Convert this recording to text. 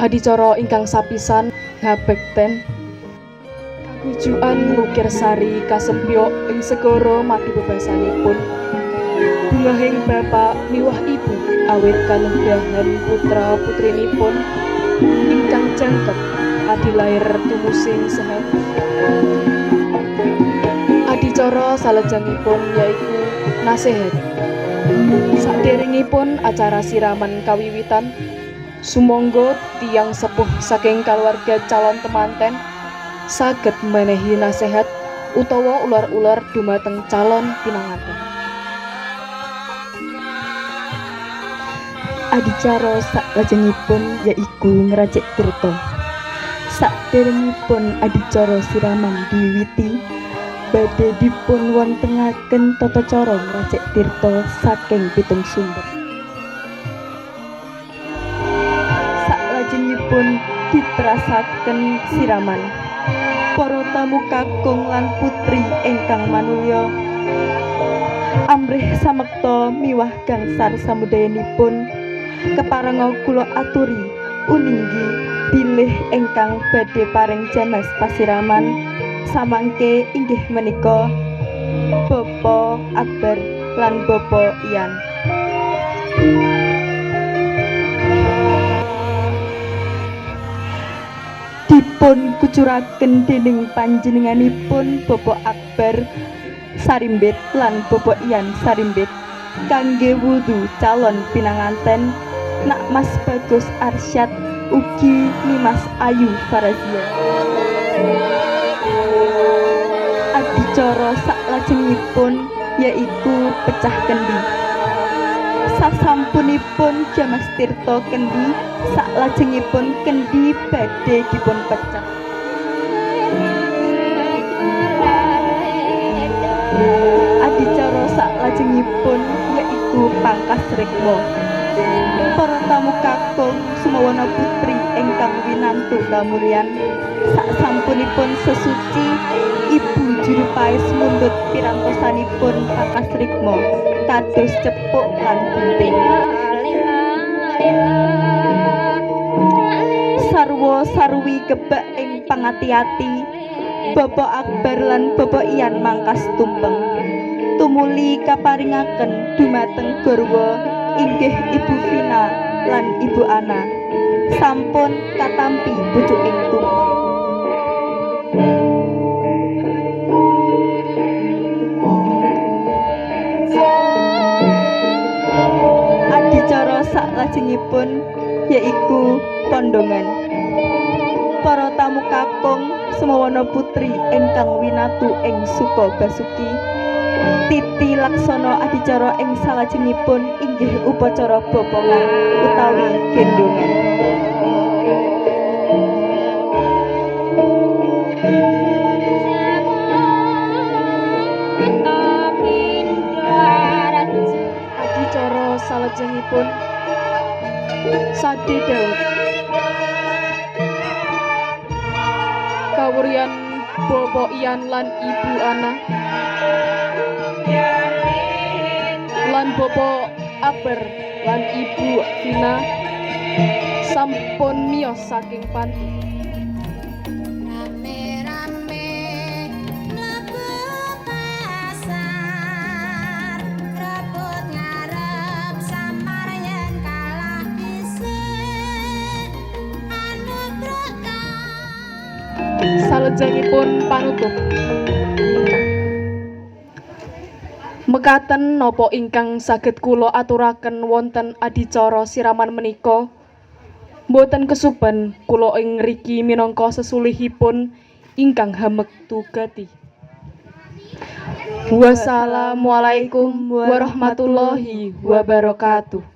Adicara ingkang sapisan ngabekten kagujukan Lukir Sari kasempyok ing segara mati bebasanipun bungahing bapak miwah ibu awit kalenggahan putra putrinipun ingkang jangkep adilair tumusing sehat. Adicara salajengipun yaiku nasihat. Saderengipun acara siraman kawiwitan, sumangga tiyang sepuh saking kaluarga calon temanten saged menehi nasihat utawa ular-ular dumateng calon pinanganten. Adicara salajengipun yaiku ngrajek tirta. Saderengipun adicara siraman diwiwiti, badhe dipun wontenaken tata cara ngrajek tirta saking pitung sumber. Salajengipun diterasaken siraman. Para tamu kakung lan putri ingkang manulya, amrih samekta miwah gangsal samudayanipun kepareng kula aturi uninggi bilih ingkang badhe paring jamas pasiraman samangke inggih menika Bapak Akbar lan Bapak Ian. Dipun kucuraken dening panjenenganipun Bapak Akbar Sarimbit lan Bapak Ian Sarimbit kangge wudu calon pinanganten Nak Mas Bagus Arsyad ugi Nimas Ayu Farazia. Adicara salajengipun yaiku pecah kendi. Sasampunipun jamas tirta kendi, salajengipun kendi badhe dipun pecah. Adicara salajengipun yaiku pangkas rikma. Para tamu kakung sumawana putri ingkang winantu kamulyan, sasampunipun sesuci ibu juru paes mundhut pirantosanipun pangkas rikma kados cepuk lan gunting. Sarwa sarwi gebak ing pangati-ati, Bapak Akbar lan Bapak Ian mangkas tumpeng. Tumuli kaparingaken dumateng garwa inggih Ibu Vina lan Ibu Ana. Sampun katampi pucuking tumpeng. Adicara salajengipun yaiku kondongan. Para tamu kakung semawana putri ingkang winatu ing suka basuki, titi laksana adicara ing salajengipun inggih upacara bopongan utawi gendongan. Adicara salajengipun Sade Daud kawuryan Bapak Ian lan Ibu Ana lan Bapak Akbar lan Ibu Vina sampun miyos saking panti. Salajengipun panutup. Mekaten napa ingkang saged kula aturaken wonten adicara siraman menika. Mboten kesupen kula ing ngriki minangka sesulihipun ingkang hamektu gati. Wassalamualaikum warahmatullahi wabarakatuh.